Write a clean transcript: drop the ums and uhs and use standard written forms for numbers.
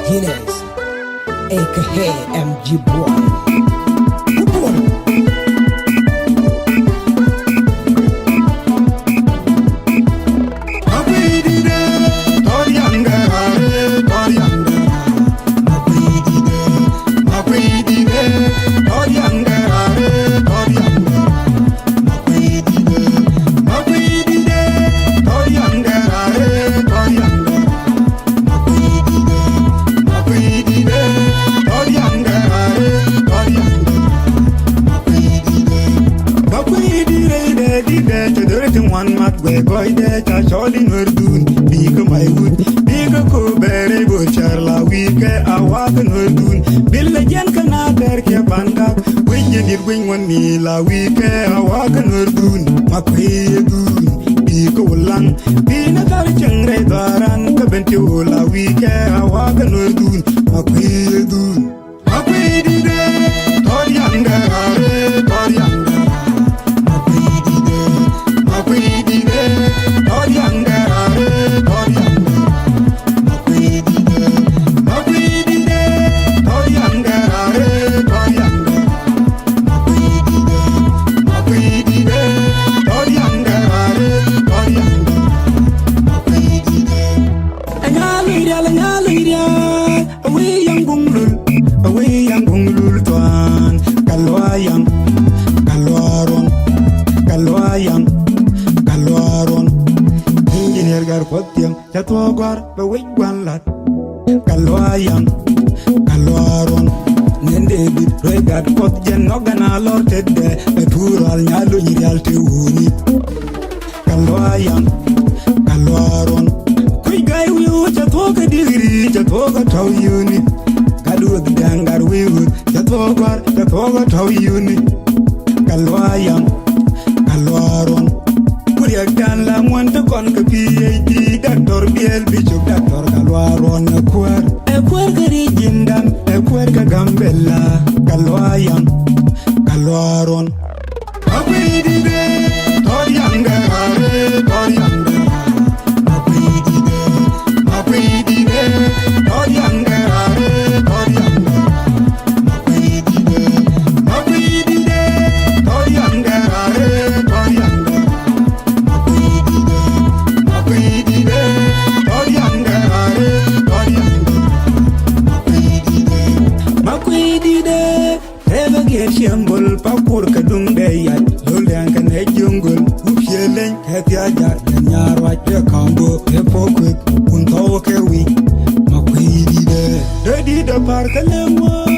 Guinness, aka MG Boy. Good boy. One Makuey boy de cha choli nurdun big my wood big ko bere go charla wike awak nurdun billa jen kana der ke banga wenye dir wen woni la wike awak nurdun Makuey dun big ulang bina tar chengre daran ka benti la wike awak nurdun Makuey dun Makuey di de tor yanga tor yanga Jatogor be wigwan lat kalwayam kalwaron nende bit regat pot jen nogana lortede e tural nyalu nyal te woni kalwayam kalwaron kuy gay wi jatoga digri jatoga taw yuni gadu dangar wi jatoga taw yuni kalwayam kalwaron dan la monte kon ke PhD doctor biel bichuk doctor kalwaron e kwer gari jindam e kwer ga gambella kalwayam kalwaron Makuey di de tor yanga tor yanga Makuey di de tor yanga tor yanga Makuey di de tor yanga tor yanga Shambul pakur kadung deyat loleng kan e jungle upyeleng ketiaja nyarwa de kambo e pokut unto ke wi Makuey di de par kalemo